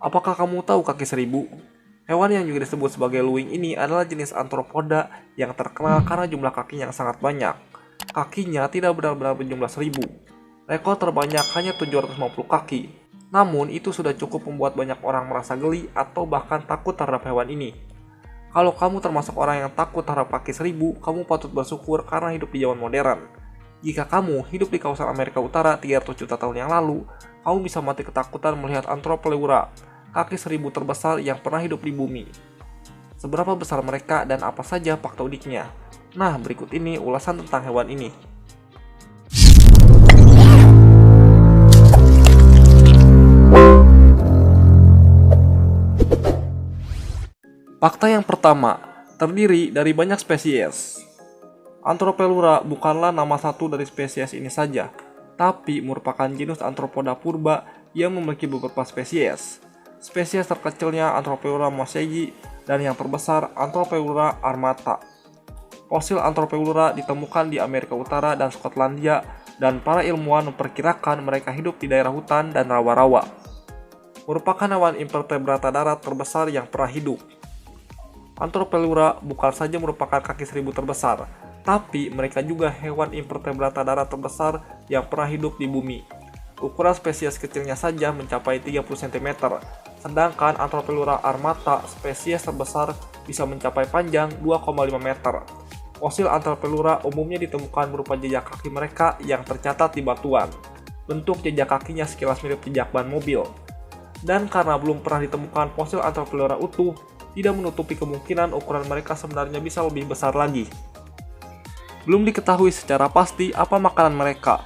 Apakah kamu tahu kaki seribu? Hewan yang juga disebut sebagai luwing ini adalah jenis arthropoda yang terkenal karena jumlah kakinya yang sangat banyak. Kakinya tidak benar-benar berjumlah 1000. Rekor terbanyak hanya 750 kaki. Namun itu sudah cukup membuat banyak orang merasa geli atau bahkan takut terhadap hewan ini. Kalau kamu termasuk orang yang takut terhadap kaki 1000, kamu patut bersyukur karena hidup di zaman modern. Jika kamu hidup di kawasan Amerika Utara 300 juta tahun yang lalu, kamu bisa mati ketakutan melihat Anthropleura, kaki 1000 terbesar yang pernah hidup di bumi. Seberapa besar mereka dan apa saja fakta uniknya? Nah, berikut ini ulasan tentang hewan ini. Fakta yang pertama, terdiri dari banyak spesies. Anthropleura bukanlah nama satu dari spesies ini saja, tapi merupakan genus Arthropoda purba yang memiliki beberapa spesies. Spesies terkecilnya Anthropleura mosegi dan yang terbesar Anthropleura armata. Fosil Anthropleura ditemukan di Amerika Utara dan Skotlandia, dan para ilmuwan memperkirakan mereka hidup di daerah hutan dan rawa-rawa. Merupakan hewan invertebrata darat terbesar yang pernah hidup. Anthropleura bukan saja merupakan kaki 1000 terbesar, tapi mereka juga hewan invertebrata darat terbesar yang pernah hidup di bumi. Ukuran spesies kecilnya saja mencapai 30 cm, sedangkan Anthropleura armata, spesies terbesar, bisa mencapai panjang 2,5 meter. Fosil Anthropleura umumnya ditemukan berupa jejak kaki mereka yang tercatat di batuan. Bentuk jejak kakinya sekilas mirip jejak ban mobil. Dan karena belum pernah ditemukan fosil Anthropleura utuh, tidak menutupi kemungkinan ukuran mereka sebenarnya bisa lebih besar lagi. Belum diketahui secara pasti apa makanan mereka.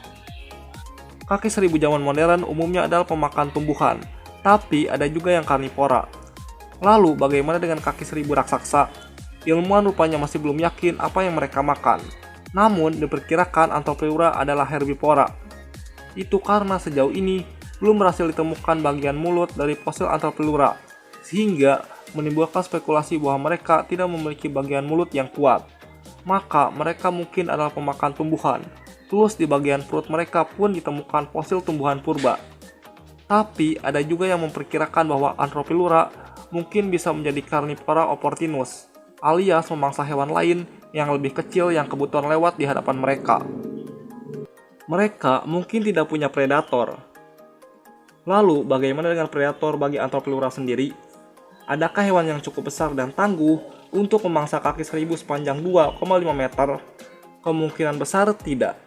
Kaki 1000 zaman modern umumnya adalah pemakan tumbuhan, tapi ada juga yang karnivora. Lalu bagaimana dengan kaki 1000 raksasa? Ilmuwan rupanya masih belum yakin apa yang mereka makan. Namun diperkirakan Anthropleura adalah herbivora. Itu karena sejauh ini belum berhasil ditemukan bagian mulut dari fosil Anthropleura, sehingga menimbulkan spekulasi bahwa mereka tidak memiliki bagian mulut yang kuat. Maka mereka mungkin adalah pemakan tumbuhan. Terus di bagian perut mereka pun ditemukan fosil tumbuhan purba. Tapi ada juga yang memperkirakan bahwa Anthropleura mungkin bisa menjadi Carnivora opportunus, alias memangsa hewan lain yang lebih kecil yang kebetulan lewat di hadapan mereka. Mereka mungkin tidak punya predator. Lalu bagaimana dengan predator bagi Anthropleura sendiri? Adakah hewan yang cukup besar dan tangguh untuk memangsa kaki 1000 sepanjang 2,5 meter? Kemungkinan besar tidak.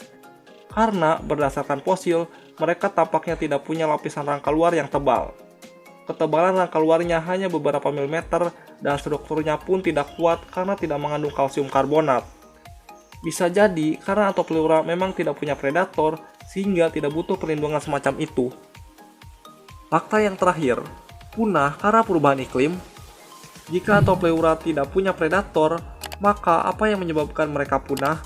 Karena berdasarkan fosil, mereka tampaknya tidak punya lapisan rangka luar yang tebal. Ketebalan rangka luarnya hanya beberapa milimeter dan strukturnya pun tidak kuat karena tidak mengandung kalsium karbonat. Bisa jadi karena Anthropleura memang tidak punya predator sehingga tidak butuh perlindungan semacam itu. Fakta yang terakhir, punah karena perubahan iklim. Jika Anthropleura tidak punya predator, maka apa yang menyebabkan mereka punah?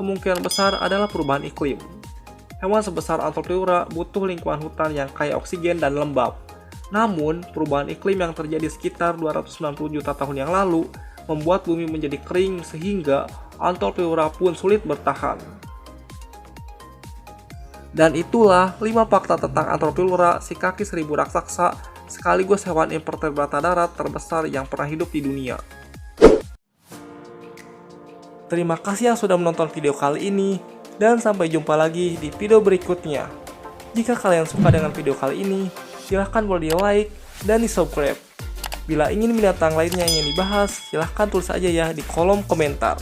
Kemungkinan besar adalah perubahan iklim. Hewan sebesar Anthropleura butuh lingkungan hutan yang kaya oksigen dan lembab. Namun, perubahan iklim yang terjadi sekitar 290 juta tahun yang lalu membuat bumi menjadi kering sehingga Anthropleura pun sulit bertahan. Dan itulah 5 fakta tentang Anthropleura, si kaki 1000 raksasa, sekaligus hewan invertebrata darat terbesar yang pernah hidup di dunia. Terima kasih yang sudah menonton video kali ini, dan sampai jumpa lagi di video berikutnya. Jika kalian suka dengan video kali ini, silahkan boleh di like dan di subscribe. Bila ingin binatang lainnya yang dibahas, silahkan tulis aja ya di kolom komentar.